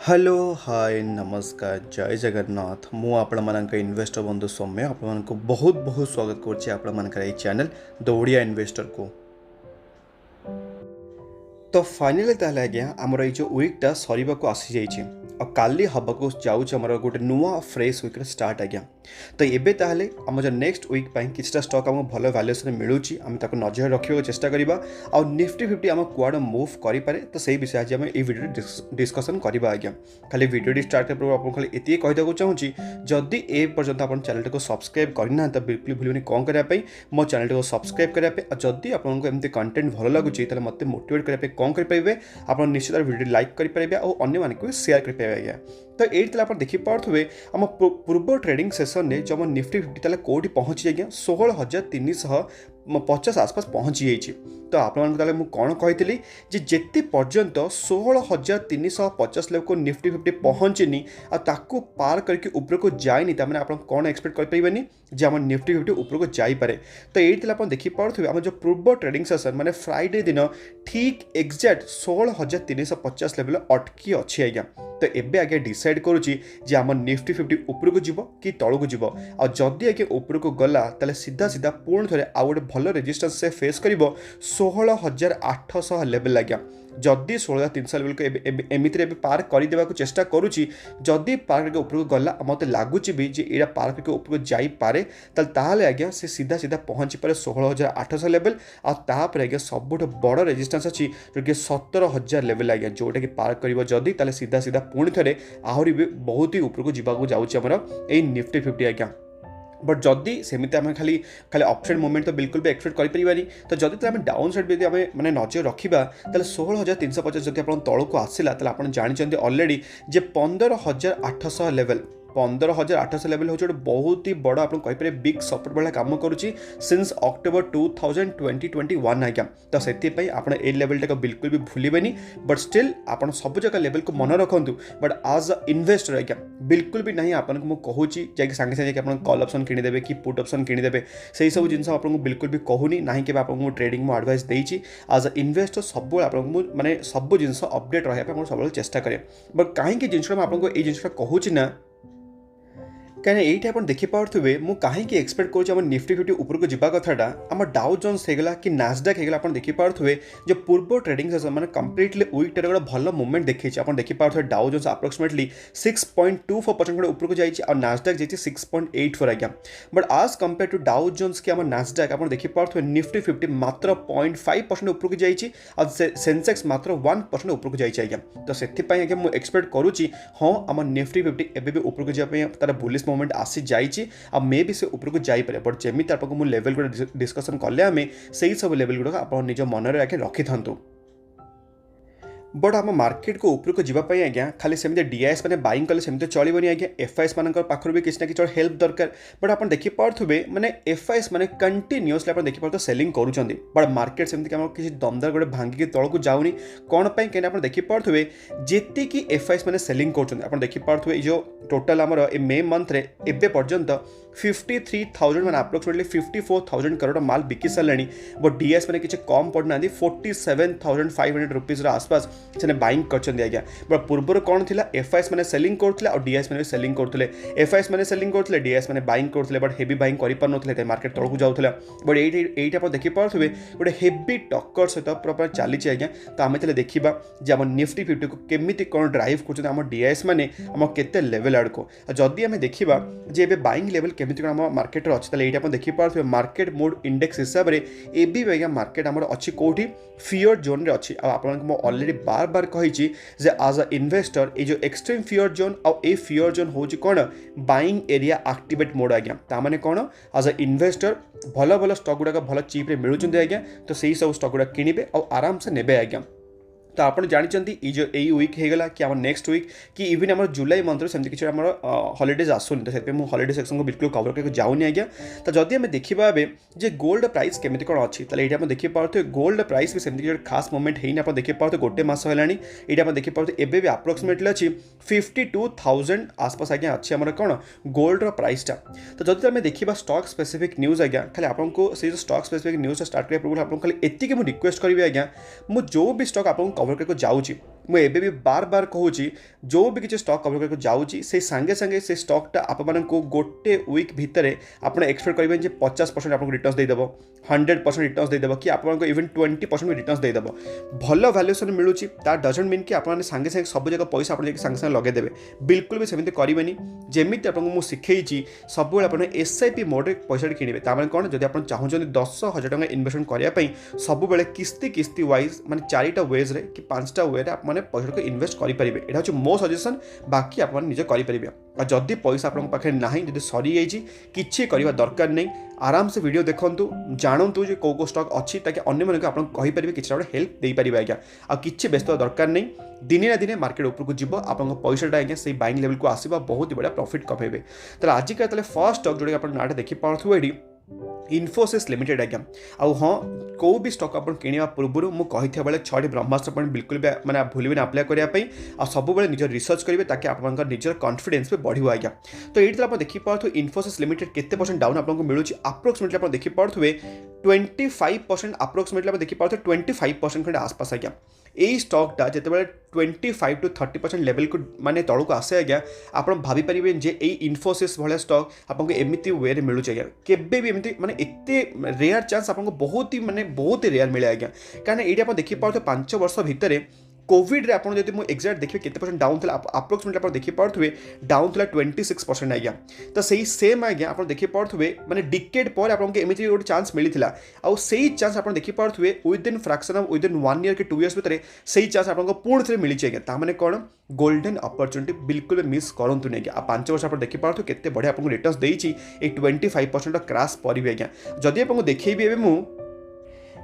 Hello hi नमस्कार जय जगन्नाथ मु आपण मानक इन्वेस्टर बंधु सौम्य आपण बहुत बहुत स्वागत करछि आपण मानकर ए चैनल द ओडिया इन्वेस्टर को। तो फाइनली ताले आज्ञा आमर ये जो वीकटा सरीबा को आसी जाइए और काली हबाको जाऊँ आमर गोटे नुआ फ्रेश वीक स्टार्ट आज्ञा। तो एबे ताले आम जो नेक्स्ट वीक किछटा स्टॉक आमको भल वैल्यूएसन मिलूची आम ताको नजर रखा चेष्टा करबा आ निफ्टी 50 आम कुआड मूव करि पारे। तो सही विषय आज आम ए वीडियो डिस्कशन करबा आज्ञा। खाली वीडियो स्टार्ट कर पूर्व आपन खाली एति कहि देको चाहूची जदि ए पर्यंत आपन चैनल को सब्सक्राइब करना तो बिल्कुल भूलनी कौन करबा मो चैनल को सब्सक्राइब करबा। जदि आपन को एमती कंटेंट भल लागुची ताले मते मोटिवेट करबा कौन करेंगे आप निश्चित वीडियो लाइक करेंगे और अन्य मानक शेयर करेंगे आज्ञा। तो ये आप देखिपे आम पूर्व ट्रेडिंग सेसन में जो निफ्टी 50 ताले कोठी पहुंची आज्ञा 16,350 आसपास पहुंची जाइए। तो आप कौन कही जिते पर्यंत 16,350 लेवल को निफ्टी 50 पहुंचनी आकु पार करके ऊपर को जाए तमें आप कौन एक्सपेक्ट करेंगे जे आम निफ्टी 50 ऊपर को जापे। तो ये आप देखिपे आम जो पूर्व ट्रेडिंग सेसन माने फ्राइडे दिन ठीक एक्जाक्ट 16,350 लेवल अटकी अच्छी आज्ञा। तो एबे आगे डिसाइड करुच्ची जे आम निफ्टी 50 ऊपर को जीव कि तल को जीव आ जदि आगे ऊपर को गला ताले सीधा सीधा पुणी थे आउ गोटे भल रेजिस्टेंस से फेस कर 16,800 लेवल आज्ञा। जदि 16,300 लेवल को एमती पार करदे को चेष्टा करुच्ची जदि पार करके ऊपर को गला मत लगुच भी जे यहाँ पार करके ऊपर को जापे ताले आज्ञा से सीधा सीधा पहुँची पारे 16,800 लेवल आपर आज्ञा सबुठ बड़ रेजिस्टेंस अच्छी जो कि 17,000 लेवल आज्ञा जोटा कि पार कर जदि ताले सीधा सीधा पुणी थे आहरी भी बहुत ही ऊपर को जावाक जाऊँगी निफ्टी 50 आज्ञा। बट जदि सेमती आम खाली खाली अपसाइड मूवमेंट तो बिल्कुल भी एक्सपेक्ट करें तो जदि आम डाउन साइड भी आम मैंने नजर रखा तो 16,350 जब आप तौक को आसला आप जानते ऑलरेडी जे 15,800 लेवल 15,800 लेवल हूँ गोटे बहुत ही बड़ आप कहींपे बिग सपोर्ट भाया कम करुच्ची सिंस अक्टोबर 2021 आज्ञा। तो से आप लेवल टाक बिल्कुल भी भूलें बट स्टिल आप सब जगह लेवल को मन रखु बट आज अ इन्वेस्टर आज्ञा बिल्कुल भी ना आपको मुझे कहूँ सागे सागे आप कॉल ऑप्शन किनीदे कि पुट ऑप्शन किनीदे से सब जिन आपको बिल्कुल भी कहूनी ना कि आपको ट्रेडिंग में एडवाइस देती आज अ इन्वेस्टर सब आपको माने सब जिन अपडेट रहा सब चेष्टा करें। बट कहीं जिन आपको ये जिनटा कहूँ ना कहीं ये आप देखिपे मुझे कहीं एक्सपेक्ट करूँ निफ्टी 50 ऊपर को जावा कथाटा आम डाउ जोन्स होगा कि नास्डाक होगा आप देखिपे जो पूर्व ट्रेडिंग सेसन मैंने कम्प्लीटली वीकटे गोटे भल मुवमेंट देखी आप देखिपे डाउ जोन्स अप्रोक्सीमेटली 6.24% ऊपर को जाइए और नास्डाक जाइए 6.84 आज्ञा। बट आज कंपेयर टू डाउ जोन्स कि नास्डाक आप देखिपे निफ्टी 50 मात्र 0.5% ऊपर को जाइए और सेंसेक्स मात्र 1% ऊपर को जाइए आज्ञा। तो से आज्ञा मुझे एक्सपेक्ट करुच्ची हाँ आम निफ्टी 50 एवं भी ऊपर को जावाई तार बुलिश मोमेंट आसी जाइए आ मे भी से ऊपर को जापे। बट जमी आपको मुझे लेवल गुड़ा डिस्कसन कले आम से सब लेवल गुड़ा आप निज मन में रखी था। बट आम मार्केट को ऊपर को जावाई आज्ञा खाली सेमती डीआईएस मैंने बाइंग कले सेमती चलबनी आज्ञा एफआईएस मान पाखर भी किसी ना कि हेल्प दरकार। बट आप देखिपे मैंने एफआईएस मैंने कंटिन्यूअसली आप देखिपे सेलिंग करुँच बट मार्केट सेमती किसी दमदार गोटे भांगिकी तौक जाऊनी कौन कहीं आप देखिपे जी एफआईएस मैंने सेलिंग कर देखिपे जो टोटाल आमर ए मे मंथ रे एबे पर्यंत 53,000 मैंने अप्रोक्सीमेटली 54,000 करोड़ माल बिकी सारे। बट डीएस मैंने किसी कम पड़ना 47,500 रुपीज आसपास से बाइंग कर आज्ञा। बट पूर्वर कौन थी एफआईएस मैंने सेलिंग करते और डीएस मैंने सेलिंग करते एफआईएस मैंने सेलिंग करते डीएस मैंने बाइंग करते बट हेवी बाइंग कर मार्केट तौक जाऊला। बट ये आप देखिपे गोटे हेवी टक्कर सहित प्रॉपर चली आज्ञा। तो आम देखा जे आम निफ्टी 50 को केमी कौन ड्राइव कर डीएस मैंने आम के लेवल आड़ को जदि आम देखा जे बाइंग लेवल केमी कौन आम मार्केट अच्छे ये आप देखिपे मार्केट मोड इंडेक्स हिसाब से ए मार्केट आमर अच्छी कौटी फियर जोन रे अच्छी आपको ऑलरेडी बार बार कही आज अ इन्वेस्टर ये जो एक्सट्रीम फियर जोन और ए फियर जोन हूँ कौन बाइंग एरिया एक्टिवेट मोड आज्ञा। ताने कौन आज अ इन्वेस्टर भल भल स्टॉक गुड़ाक भल चीप्रे मिलूँ आज्ञा। तो सही सब स्टॉक गुड़ा किणवे और आराम से नेबे आज्ञा। तो आप जानते जो यही वीक होगा कि आम नेक्स्ट वीक कि इवन आम जुलाई मंथ में किसी आम हॉलीडेज आसुनी। तो से हॉलीडे सेक्शन को बिल्कुल कवर करके जाऊनी आज्ञा। तो जदि आम देखा जे गोल्ड प्राइस केमी कौन अच्छी तो ये देखिपे गोल्ड प्राइस भी सेमती खास मोमेंट है आप देखिपे गोटे मस है ये आप देखिपे एवं भी अप्रोक्सीमेटली अच्छी 52,000 आसपास आज्ञा अच्छी आम कौन गोल्ड प्राइसटा। तो जब आम देखा स्टॉक स्पेसिफिक न्यूज आज्ञा खाली आपको से स्टॉक स्पेसिफिक न्यूज स्टार्ट करने पूर्व आपको खाली एतिक रिक्वेस्ट करी आज्ञा मु जो भी स्टॉक आपको कवर करके जाऊँगी मुझे भी बार बार कहूँ जो भी किसी स्टॉक कवर करके जाऊँगी से सांगे सांगे से स्टॉकटा आपण को गोटे वीक भितर आप एक्सपेक्ट करेंगे 50% आपको रिटर्न्स देदेव 100% रिटर्न्स देदेव कि आपको इवन 20% भी रिटर्न्स देदेव भल वैल्यूएसन मिलूँ डजंट मीन कि आपने सांगे सांगे सब जगह पैसा आप सांगे सांगे लगेदेवे बिल्कुल भी सेमती करेंगे जमी आपको मुझे शिखई सब आप SIP मोड पैसा किणवे तार कौन जब आप चाहते 10,000 टका इनवेस्टमेंट करने सब किस्ती किस्ती वाइज माने 4टा वेज रे कि 5टा वे आप पैसा को इनवेस्ट करेंगे यहाँ हूँ मो सजेसन बाकी आप निजे करेंगे और जदि पैसा आप पाखे ना जब सरी जाइए किसी करवा दरकार नहीं आराम से वीडियो देखूँ जानतु जो कौ स्टॉक अच्छी ताकि अन्य मानक आपरे कि हेल्प दे पारे आज्ञा आ कि व्यस्त दरकार नहीं दिने ना दिने मार्केट उपरको जीव आप पैसाटा आज्ञा से बाइंग लेवल को आसवा बहुत ही बढ़िया प्रॉफिट कमेबे तो आजिका फर्स्ट स्टॉक जोड़ा आप नाटा देखिपे ये इन्फोसिस लिमिटेड आज्ञा आउ हाँ कौ भी स्टॉक आप किणवा पूर्व मुझे बेले 6टी ब्रह्मास्त्र पॉइंट बिल्कुल भी मैंने भूल आप्लाय करने आ सब निज रिसर्च करेंगे ताकि आप निजर कॉन्फिडेंस भी बढ़िया आज्ञा तो ये आप देखिपे इन्फोसिस लिमिटेड केते परसेंट डाउन आपको मिलूँ अप्रोक्सीमेटली आप देखिपे 25% अप्रोक्सीमेटली आप देखिपे 25% खंडे आसपास आज्ञा यही स्टॉकटा जितेबाला 25 to 30% लेवल को माने तौर को आसे आज्ञा आप भाईपारे जे यही इन्फोसिस भाया स्टॉक आपको एमती वे मिलूँ आज्ञा केबे भी एमती माने एते रेयर चांस आपको बहुत ही माने बहुत ही रेयर मिले आज्ञा कारण ये आप देखिपे 5 वर्ष भितर कोविड रे आपन जदि मु एक्जाक्ट देखिए केते परसेंट डाउन था अप्रोक्सीमेटली आप देखि पड़थुवे डाउन था 26% आज्ञा तो सही सेम आज्ञा आप देखि पड़थुवे माने डिकेड पर आपन के एमिति गोटे चांस मिलिथिला आ सही चांस आप देखि पड़थुवे within fraction of within 1 year के 2 इयर्स भितर सही चांस आपन पूर्ण थे मिली आज्ञा ता माने कोन गोल्डन अपॉर्चुनिटी बिल्कुल मिस करंतु नै आ 5 वर्ष आप देखि पड़थु केते बढ़िया आपन रिटर्न्स देइछि ए 25% क्रैश परिबे आज्ञा जदि आपन देखिबे एबे मु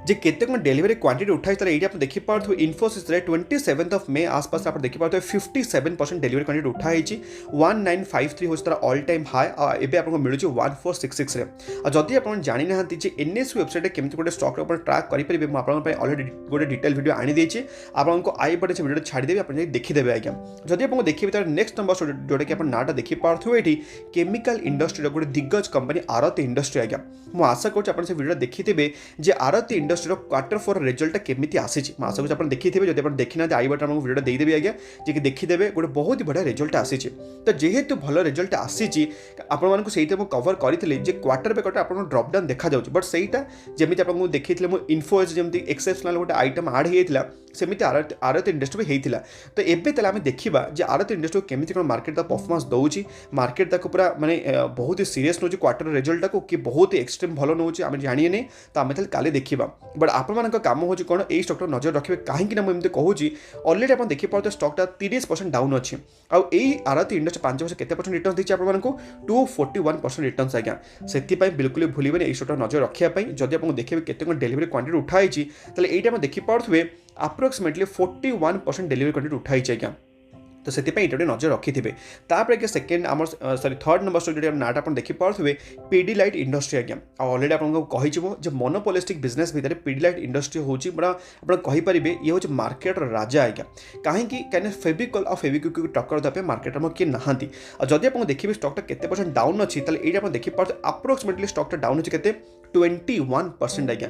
जे केते डेलीवरी क्वांटिटी उठाई ये आप देखिपे इन्फोसिस 27 मे आसपास आप देखिपे 57% डेलीवरी क्वांटिटी उठाई 1953 हूँ तार ऑल टाइम हाई एवं आपको मिलूँ 1466 जदि आप जानी ना NSE वेबसाइट केमती गोटे स्टॉक ट्रैक करेंगे मुझे अलरेडी गोटे डिटेल वीडियो आनी आपको आई पटे से वीडियो छाड़देवी आप देखीदेवे आज्ञा जदि आप देखिए तार नेक्स्ट नंबर जोटा कि आप नाटा देखिपे ये केमिकल इंडस्ट्री गोटे दिग्गज कंपनी आरती इंडस्ट्री आज्ञा मुझे आशा कर वीडियो देखीथे जे आरती इंडस्ट्री क्वार्टर 4 रिजल्ट केमिति आसी आशा कर देखिए जब आप देखी ना आई बटन आपको वीडियो देदेवी आज्ञा जी देखीदेवे गोटे बहुत ही बढ़िया रिजल्ट आसी तो जेहेतु भल रिजल्ट आसी आपको से कवर करी क्वार्टर पे क्वार्टर आपको ड्रपडाउन देखा जाऊँ बट सहीटा जमी आपको देखी इन्फोएस जमी एक्सेप्शनल गोटे आइटम आड होता सेमती आरती इंडस्ट्री भी होता तो एवं आम देखा आरती इंडस्ट्री केमी कौन मार्केट परफॉर्मेंस दौर मार्केट पूरा माने बहुत ही सीरीयस नौ क्वार्टर रिजल्ट को कि बहुत ही एक्सट्रीम भल नौ आम जानिए नहीं तो आम काले देखा बट आपण काम हो कौन यही स्टॉक नजर रखिए कहीं मुझे कहूँ अलरेडी आप देखिए स्टॉकटा 30% डाउन अच्छी आउ आरती इंडस्ट्री 5 वर्ष केते परसेंट रिटर्न देती आपको 241% रिटर्न्स आज्ञा से बिल्कुल भूलें यही स्टॉक नजर रखापी जब आप देखिए केते डेलीवरी क्वांटिटी उठाई ये देखिपे अप्रोक्सीमेटली 41% डेलीवरी क्वांटिटी उठाई आज्ञा तो से नजर रखिथे तापर आगे सेकेंड आम सॉरी थर्ड नंबर स्टॉक जो नाटा आप देखिपे पीडीलाइट इंडस्ट्री आज्ञा अलरेडी आपको कही मोनोपोलिस्टिक बिजनेस भितर पीडीलाइट इंडस्ट्री हूँ आपरे ये हूँ मार्केट राजा आज्ञा कहीं फेविकॉल और फेविक्विक को टक्कर देवाई मार्केट में किए नहांती जदि आप देखिए स्टॉकटा केते परसेंट डाउन अच्छी ये आप देखिपे अप्रोक्सीमेटली स्टॉकटा डाउन अच्छी के 21% आज्ञा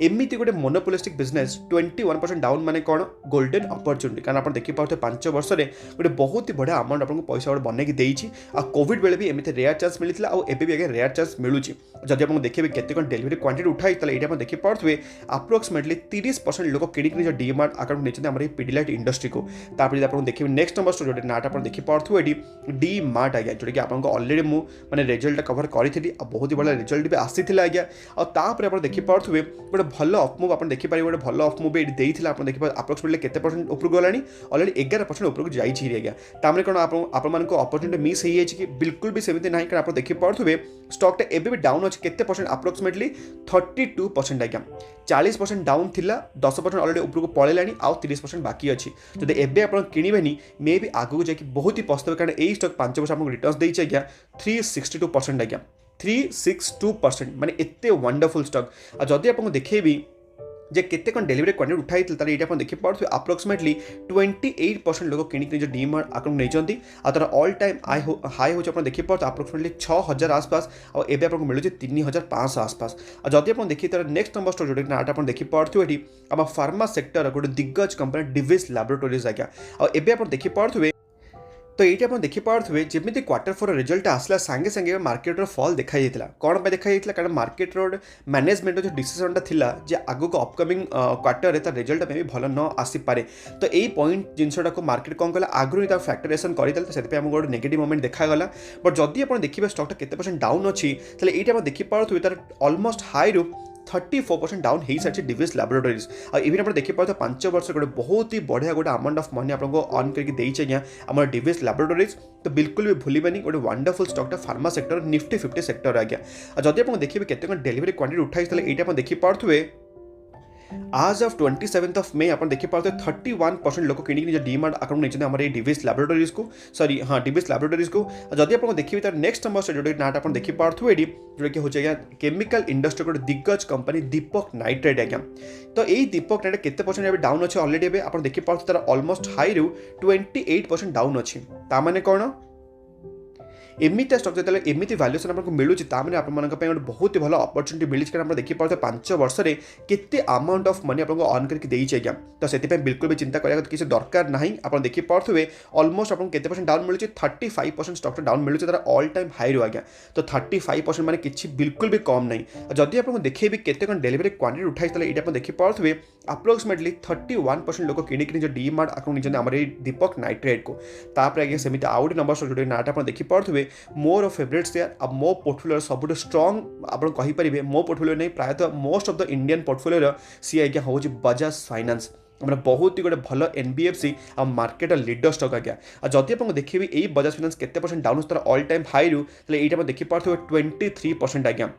एमती गोटे मोनोपोलिस्टिक बिजनेस 21% डाउन माने कौन गोल्डन अपॉर्चुनिटी कारण आप देखिपे 5 वर्ष गोटे बहुत ही बढ़िया अमाउंट आपको पैसा गोटे बनैकी देती आ कोविड बेले भी एमती रेयर चांस मिलता और एबे भी आगे रेयर चांस मिलूँ जब आप देखिए केते कौन डेलीवरी क्वांटिटी उठाई ये आप देखिपे अप्रोक्सीमेटली 30% लोग किणिक निज डीमार्ट अकाउंट नहीं पीडीलाइट इंडस्ट्री को तापर आप देखिए नेक्स्ट नंबर स्टोर जो नाटा आप देखिपे डी मार्ट आज्ञा जोटा कि आपको अलरेडी मुझे रिजल्ट कवर करी बहुत ही बढ़िया रिजल्ट भी आसी आज्ञा और तापर आप देखिपे गोटे भल अफ मुव आप देखिपारे गोटे भल अफ मुव ये देता आप देखिए अप्रोक्सीमेटली केते परसेंट उपरको गलानी अलरेडी 11% उपरको जाइए आज्ञा तामें कौन आप अपॉर्चुनिटी मिस हो जाए कि बिल्कुल भी सेमती ना कारण आप देखिपे स्टॉकटा एबे भी डाउन अच्छे केते परसेंट अप्रोक्सीमेटली 32% आज्ञा 40% डाउन थिला 10% अलरेडी उपरको पलैलानी आउ 30% बाकी अच्छी जब एबे आप किणवेनी मे भी आगू जाकि बहुत ही पस्तवे कारण यही स्टॉक 5 वर्ष आपको रिटर्न्स देइछ आज्ञा 362% आज्ञा 362% माने एते वंडरफुल स्टॉक आ जदि आपको देखेबी जे केते कौन डेलीवरी क्वांटिटी उठाई तार ये देखिए पार्थे अप्रोक्सीमेटली 28% लोग किणिक निज डीमार्ट अकाउंट नहीं तार ऑल टाइम हाई हो देखिए पार्थे अप्रोक्सीमेटली 6000 आसपास और एवं आपको मिलूँ 3500 आसपास। और जदि आप देखिए तार नेक्स्ट नंबर स्टॉक जो नाटा आप देखिए पार्थे ये आम फार्मा सेक्टर गोटे दिग्गज कंपनी डिविस लैबोरेटरीज आज्ञा और एवं आप देखिए पार्थे तो ये आप देखिए पारे जमी क्वार्टर फोर रिजल्ट आसला सांगे सांगे मार्केट फॉल देखा जाता कौन पर देखा जाता कारण मार्केट मैनेजमेंट जो डिसीजन था जे आगो को अपकमिंग क्वार्टर तार रिजल्ट में भी भल न आसीपे तो यही पॉइंट जिनटा को मार्केट कौन कला आगु फैक्टरेसन करदेला तो गोटे नेगेटिव मोमेंट देखागला बट जदि आप देखिए स्टॉकटा केते परसेंट डाउन अच्छी ये आप देखिए पारे तार ऑलमोस्ट हाई रु 34% डाउन हो सारी डिविस लैबोरेटरीज और इवन आप देखिए पारे 5 वर्ष गोटे बहुत ही बढ़िया गोटे अमाउंट ऑफ मनी आपको अर्न करके आज्ञा आम डिविस लैबोरेटरीज तो बिल्कुल भी भूलबानी गोटे वंडरफुल स्टॉकटा फार्मा सेक्टर निफ्टी 50 सेक्टर आज्ञा और जब आप देखिए केते डेलीवरी क्वांटिटी उठाई ये देखिए पारे आज ऑफ 27 ऑफ मे आप देखिए पारे 31% लोग किणिक निज डीमार्ट अकाउंट नहीं आम डिविस लैबोरेटरीज को सॉरी हाँ डिविस लैबोरेटरीज को जदि आप देखिए तार नेक्स्ट नंबर जो नाटा आप देखिए पारे ये जोटा कि हूँ केमिकल इंडस्ट्री गोटे दिग्गज कंपनी दीपक नाइट्रेट आज्ञा तो यही दीपक नाइट्रेट केते परसेंट डाउन अच्छे अलरेडी आप देखिए पारे तार ऑलमोस्ट हाई रु 28% डाउन अच्छी ताने कौन एमती स्टॉक जो एमती वैल्यूएशन आपको मिलूँ ताने आप गोटे बहुत ही भल अपॉर्चुनिटी मिली कारण आप देखिए पारे 5 वर्ष में केते अमाउंट ऑफ मनी आपको अर्न करके आज्ञा तो से बिल्कुल भी चिंता करा किसी दरकार ना आप देखिए पारे ऑलमोस्ट आपको केते परसेंट डाउन मिलूँ 35% स्टॉक डाउन मिलूँ तार ऑल टाइम हाई रू आज्ञा तो 35% माने किसी बिल्कुल भी कम नहीं जदि आपको देखिए केते कौन डेलीवरी क्वांटिटी उठाई ये देखिए पारे अप्रोक्सीमेटली 31% लोग किणिक निज डीमार्ट अकाउंट नहीं आम दीपक नाइट्रेट को तापर आगे सेमती आउ गोटे नंबर जो नाटा आप देखिए पारे मोर फेवरेट शेयर आ मो पोर्टफोलियो सब स्ट्रंग आप कहींपर मो पोर्टफोलियो नहीं प्रायतः most of the Indian portfolio सी आज्ञा हूँ बजाज फाइनेंस मैंने बहुत ही गोटे भल एनबीएफसी आ मार्केट लीडर स्टॉक आज्ञा और जदि आप देखिए यही बजाज फाइनेंस केते परसेंट डाउन तार ऑल टाइम हाई रू ये देखिए पारे 23% आज्ञा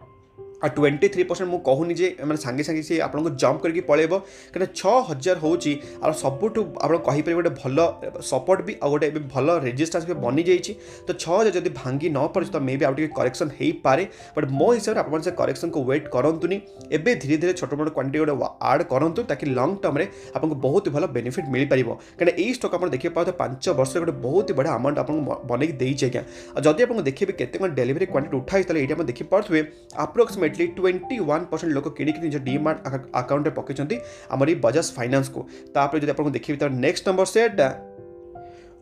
आ 23% मुझे कहूनी जे मैंने सांगे सांगे सी आपको जंप करके पलैब कहीं 6000 हूँ सबुठ आप कहींपर गोटे भल सपोर्ट भी आ गोटे भल रेजिस्टेंस भी बनी जाइए तो 6000 जब भांगी न पारे तो मे भी आउट करेक्शन हो पारे बट मो हिसाब से आप करेक्शन को वेट करूँनी एवं धीरे धीरे छोट मोट क्वांटिटी गोटे आड करूँ ताकि लंग टर्म में आपको बहुत ही भल बेनिफिट मिल पार कहीं यही स्टॉक आप देखिए पारे 5 वर्ष गोटे बहुत ही बढ़िया अमाउंट आपको बनई देइए आज्ञा और जदि आप देखिए केते कौन डेलीवरी क्वांटिटी उठाई ये देखिए पारे अप्रोक्सीमेटली 21% लोग किणिक निज डीमार्ट अकाउंट में पकई आम बजाज फाइनेंस को तापर जब आप देखिए तार नेक्स्ट नंबर सेट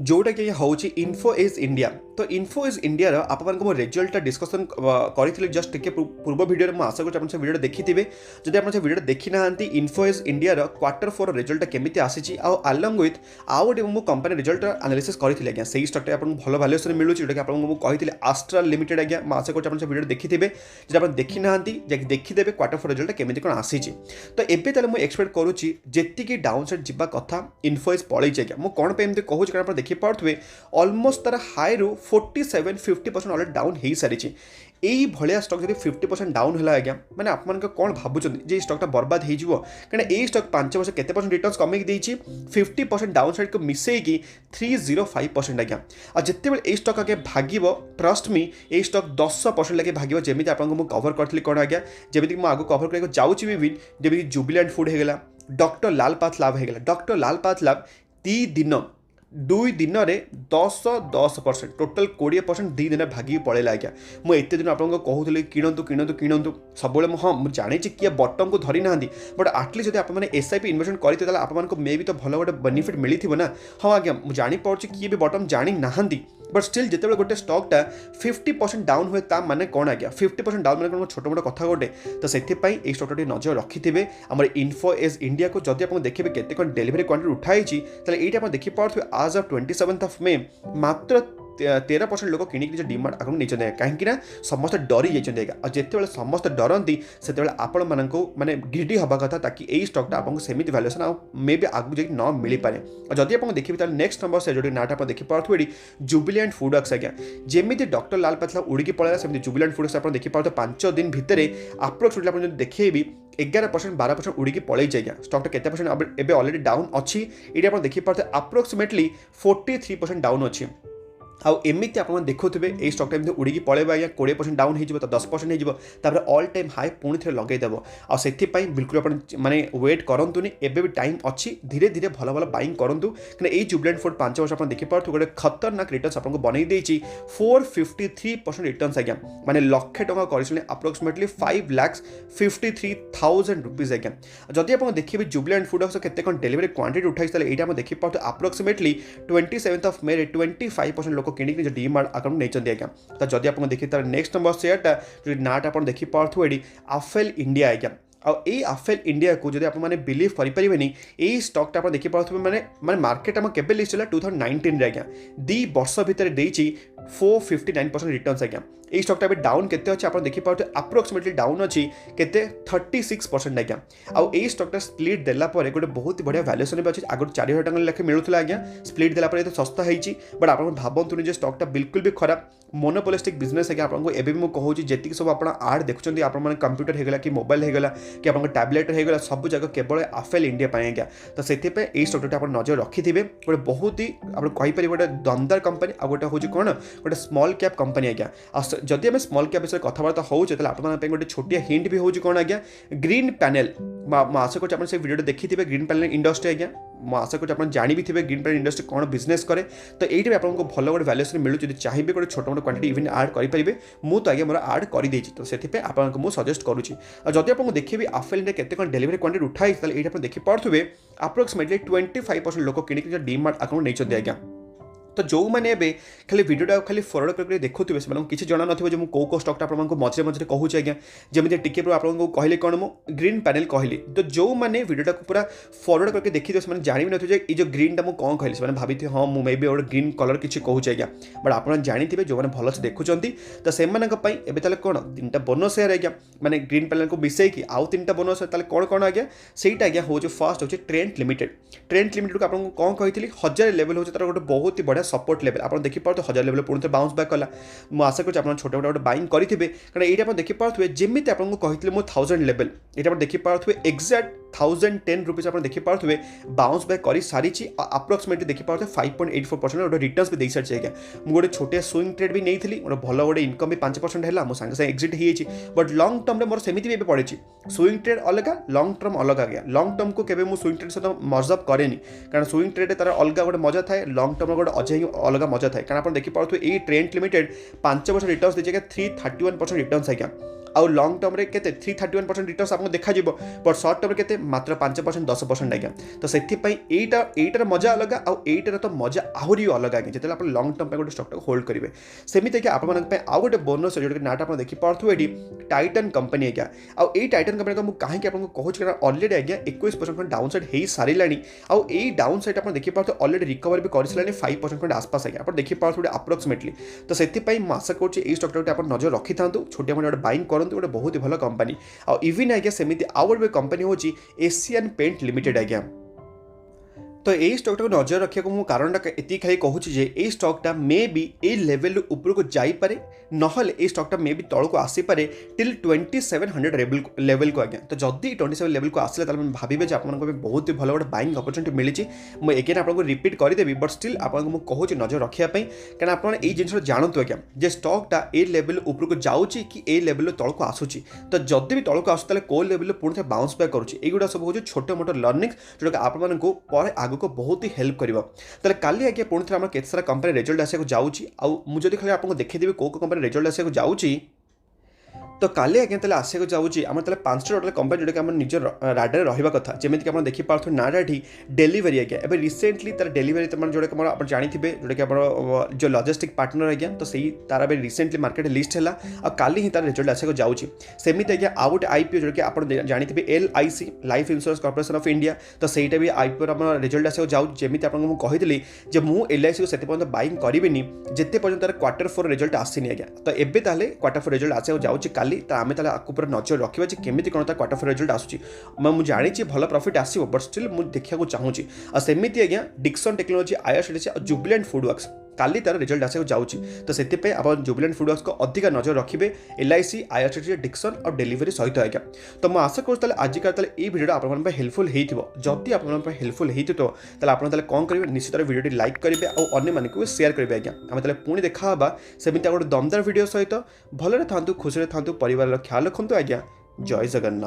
जोटा कि हूँ इन्फो एज इंडिया तो इन्फो एज इंडिया आपको रिजल्ट डिस्कसन करी जस्ट टे पूर्व वीडियो में आशा कर वीडियो देखी थे जब आप वीडियो देखी ना Info Edge India quarter four result केमी आसी आलंग विथ आउ गोटे मुझे कंपनी रिजल्ट एनालिसिस करी आज्ञा से स्टॉक आपको भल वैल्यूएशन मिलूँ जोटा कि आपको कही आस्ट्राल लिमिटेड आज्ञा आशा कर वीडियो देखी थे जब आप देखी ना देखीदे क्वार्टर फोर रिजल्ट केमी कौन आसी तो एवं मुझे एक्सपेक्ट करुच्ची जी डाउन साइड जा कथा इन्फो एज पलि आज्ञा मुझे कौन पर कहूँ कारण देखिए पारे ऑलमोस्ट तार हाई रु 47-50% ऑलरेडी डाउन हो सारी यही भाया स्टॉक जब 50% डाउन है आज्ञा मैंने आप कौन भावुं जे स्टॉकटा बर्बाद हो कहीं यही स्टॉक 5 वर्ष केते परसेंट रिटर्न्स कमेक 50% डाउन साइड को मिसेकी 305% आज्ञा और जिते बड़े यही स्टॉक आगे भागव ट्रस्ट मी यही स्टॉक 10% लगे भागव जमी आपको कवर करी कौन आज्ञा जमीक मुझे आगे कवर करके जाऊँगी भी जमी जुबिलांट फूड होगा डॉक्टर लाल पाथ लैब होगा डॉक्टर लाल पाथ लैब 2 दिन में 10% टोटाल 20% 2 दिन भागी पड़ेगा आज्ञा मुझे एत दिन आपको कहूली किणतु किणतु किणतु सब हाँ मुझे जानी किए बटम को धरी ना बट आटलिस्ट जब आपने एसआईपी इन्वेस्टमेंट करते आपको मे भी तो भल गोटे बेनिफिट मिली ना हाँ आज्ञा मुझे जापारे किए भी बटम जानी ना बट स्टिल जिते गोटे स्टॉकटा 50% डाउन हुए माने कौन आज्ञा 50% डाउन मैंने कौन छोट मोट कथा गोटे तो से स्टॉकटा नजर रखिथे आम इन्फो एज इंडिया को जब आप देखिए केते कौन डेलीवरी क्वांटिटी उठाई ये आप देखिए पारे आज ऑफ 27 ऑफ मे मात्र 13% लोग किणिक निज डीमार्ट अकाउंट नहीं कहीं समस्त डरी जाइए जिते समस्त डरती से आपण माने ग्रीडी हवा कथा ताकि यही स्टॉकटा आपको सेमती वैल्यूएशन आ मे भी आगू जाए न मिल पाए और जब आप देखिए नेक्स्ट नंबर से जो नाटा आप देखिए पारे जुबिलांट फूडवर्क्स आज्ञा जमी डॉक्टर लाल पाथला उड़की पड़ा सेमती जुबिलांट फूडवर्क्स आप देखिए पारे 5 दिन भितर अप्रोक्सीमेटली आप देखिए भी 11% 12% उड़की पलि आज्ञा स्टॉकटा केते परसेंट एबे ऑलरेडी डाउन अच्छी ये आप देखिए पारे अप्रोक्सीमेटली 43% डाउन अच्छी आउ एमती आप देखुए ये स्टॉक एमती उड़ी पड़े आज्ञा 20% डाउन हो 10% हो ऑल टाइम हाई पुणी थे लगेदेव आउ बिल्कुल आप माने वेट करतुनि एबे भी टाइम अच्छी धीरे धीरे भल भल बाइंग करूँ कहीं ये जुबलेंट फूड 5 वर्ष आप देखिपे गोटे खतरनाक रिटर्न्स आपको बनई देती 453% रिटर्न्स आज्ञा माने लक्षे टଙ୍କା कर अप्रोक्सीमेटली 5,53,000 रुपीज आज्ञा जदि आप देखिए जुबलेंट फूड हाउस केते कौन डेलीवरी क्वांटिटी उठाई ये देखिए अप्रोक्सीमेटली 27 मे 25% लोक किणिक निज डीमार्ट अकाउंट नहीं आज्ञा तो जदि आप देखिए तार नेक्स्ट नंबर शेयरटा जो नाटा आप देखिपे ये आफेल इंडिया आज्ञा आई आफेल इंडिया को जब आपने बिलीव करें यही स्टॉकटा आप देखिपे माने मार्केट आम के लिस्ट है 2019 आज्ञा 2 वर्ष भितर देती 459% रिटर्न्स आज्ञा ये स्टॉकटा भी डाउन केते अच्छे आप देखिपे अप्रोक्सीमेटली डाउन अच्छी केते 36% आज्ञा आउ ये स्टॉकटा स्प्लिट देला गोटे बहुत बढ़िया वैल्यूएशन भी अच्छी आगुरी 4,000 टଙ୍କା लेखे मिलूला आज्ञा स्प्लिट देला ये सस्ता होती बट आप भावतुनि स्टॉकटा बिल्कुल भी खराब मोनोपोलिस्टिक बिजनेस है आपको एवं मुझे कहूँ जी सब आप आड देखुं आप कंप्यूटर होगा कि मोबाइल होगा कि आप टैबलेट होगा सब जगह केवल आफेल इंडिया आज्ञा तो से स्टॉकटा आप नजर रखिथे गोटे बहुत ही आप कहीपर गोटे दमदार कंपनी आ गोटे हूँ कौन गोटे स्मॉल कैप कंपनी आज्ञा जदि आम स्मॉल कैप विषय कथबार्ता होचे आप गोटे छोटिया हिंट भी होची कौन आज्ञा ग्रीन पैनल आशा कर वीडियो देखिए ग्रीन पैनल इंडस्ट्री आज्ञा आशा कर जानी भी थे ग्रीन पैनल इंडस्ट्री कौन बिजनेस करे तो ये भी आपको भल गोटे वैल्यूएशन मिलू जो चाहिए गोटे छोट मोट क्वांटिटी इवन आड करेंगे मुझे आगे मोर आड कर तो से आपको सजेस्ट करुँची जदि आपको देखिए आफेल इंडिया केते कौन डेलीवरी क्वांटिटी उठाई ये आप देखिपे अप्रोक्सीमेटली 25% लोक किणिक डीमार्ट अकाउंट नहीं आज्ञा तो जो मैंने खाली वीडियोटा खाली फरवर्ड करके देखुए से किसी जना ना जो कौ कौ स्टॉकटा आपको मझे मझे कहूँ आज्ञा जमी टिके आपको कहली कौन मु ग्रीन पैनल कहली तो जो मैंने वीडियोटा पूरा फरवर्ड करके देखी से जानी भी नथिबे ये जो ग्रीनटा मुझे कौन कहली से भावी हाँ मुझे मे बी गोटे ग्रीन कलर किसी कहूँ आज्ञा बट आप जानी जो मैंने भलसे देखुं तो से कौन 3टा बोनस शेयर आज्ञा मैंने ग्रीन पैनल को मिसेक आउ 3टा बोनस कौन कौन आज्ञा सहीटा आज्ञा हूँ फर्स्ट हूँ ट्रेंड लिमिटेड को आपको कौन कही 1000 लेवल हो गोटे बहुत ही बढ़िया सपोर्ट लेवल आप देखिपे 1000 लेवल पुणी बाउंस बैक कला मुझे आशा कर छोटे मोटे गोटे बाइंग करेंगे कारण ये देखिपे जमी आपको कही 1000 लेवल ये देखिपे एक्जाक्ट 1010 रुपीज आप देखिपे बाउंस बैक कर सारी अप्रोक्सीमेटली देखिपे 5.84% गोटे रिटर्न्स भी दे सारी आज्ञा मुझे गोटे छोटे स्विंग ट्रेड भी नहीं थी गोटे भल गोटे इनकम भी 5% है मुझे सागे एक्जिट हो बट लंग टर्म मोर सेमती भी पड़े स्विंग ट्रेड अलग लंग टर्म अलग आज्ञा लंग टर्म को केवल मुझे स्विंग ट्रेड सहित मर्जअप कैनि कारण स्विंग ट्रेड तार अलग गोटे मजा थाए लंग टर्म गोटे अजय अलग मजा थाए कारण आप देखिपे ये ट्रेंड लिमिटेड 5 वर्ष रिटर्न्स देखे 331% रिटर्न्स आज्ञा आउ लंग टर्म रे केते 331% रिटर्न्स आपको देखा बट सर्ट टर्म केते मात्र 5% 10% आज्ञा तो से एटार मजा अलग आउ एटार तो मजा आहरी अलग आज्ञा जिते आप लंग टर्म गोटे स्टॉक होल्ड करेंगे सेमती आप गोटे बोनस जो नाटा आप देखिपे ये टाइटन कंपनी आज्ञा आउ ये टाइटन कंपनी को कहीं आपको कहूँ कारण अलरेडी आज्ञा 21% डाउन साइड हो सारे आउ ये डाउन साइड आप देखिपे अलरेडी रिकवर भी कर सारे 5% आसपास आज्ञा आप देखिपे अप्रोक्सीमेटली तो से आशा कर स्टॉक आप नजर रखी था छोटिया मोटे बाइंग कर गोटे बहुत ही भल कंपनी आ इवन आज्ञा सेमती आउ गोटे कंपनी हूँ एशियन पेंट लिमिटेड आज्ञा तो यही स्टॉकटा को नजर रखा मुझे कारणटा ये खाली कहूँ ये स्टॉकटा मे बी ए लेवल ऊपर को जापे ना ये स्टॉकटा मे बी तौक को आसीपे टिल 2700 लेवल को आज्ञा तो जदि 27 लेवल को आसले भावे आपको बहुत ही भल गोटे बाइंग अपॉर्चुनिटी मिली मुझे एगेन आपको रिपीट करदेवी बट स्टिल आपको कहूँ नजर रखापी कारण आप जिन जानतु आज्ञा जे स्टॉकटा ए लेवल ऊपर को जाऊँगी कि ए लेवल तौक को आसूँ तो जदि भी तौक आसू कौ लेवल पुणी बाउंस बैक करुँच सब हूँ छोट मोट लर्निंग जोटा आपको पर आग को बहुत ही हेल्प कर काली आज्ञा पुणी थे केते सारा कंपनी रिजल्ट आसको जाऊँगी आदि खाली आपको देखीदेवी कौ कंपनी रिजल्ट आसको जाऊँगी तो काली आज्ञा आसको जाऊँगी आम 5टा टोटल कंपनी जोटा निज राडार रहा कथा जमीक आप देखिपे नाडाठी डेलीवरी आज्ञा एवं रिसेंटली तार डेलीवरी जोटा आप जानी जोटा कि जो लॉजिस्टिक पार्टनर आज्ञा तो सही तार रिसेंटली मार्केट लिस्ट है और काली ही तार रिजल्ट आसको जाऊँगी सेमती आज्ञा आउ गोटे आईपीओ जोटा कि आप जानी LIC life insurance corporation of India तो सहीटा भी आईपीओ रिजल्ट आसको जाऊँ जमी आपको कही जे मुझे LIC को से बाइंग करेनि जिते पर्यटन Q4 रिजल्ट आसनी आज्ञा तो एबे ताले Q4 रिजल्ट आसको जाऊँगी काली आमे पूरा नजर रखा केमी कौन Q4 रिजल्ट आसूँ मुझे जानी भल प्रॉफिट आसो बट स्टिल मुझे देखा चाहूँगी सेमती आज्ञा Dixon Technology IRCTC Jubilant Food Works काली तार रिजल्ट आसको जाऊँगी। तो से आप जुबिलेंट फूड वर्क्स को अधिक नजर रखिए LIC IRCTC डिक्सन और डेलीवरी सहित आज्ञा। तो मुझे आशा करूँ आजिका ये भिडियो आप हेल्पफुल हो जदि आप हेल्पफुल होता आप कौन करेंगे निश्चित भिडियो लाइक करेंगे और अन्य मानक शेयर करेंगे आज्ञा। आम पुणी देखा सेमती गोटे दमदार भिडियो सहित भलरे था खुशी था परिवार ख्याल रखु आज्ञा। जय जगन्नाथ।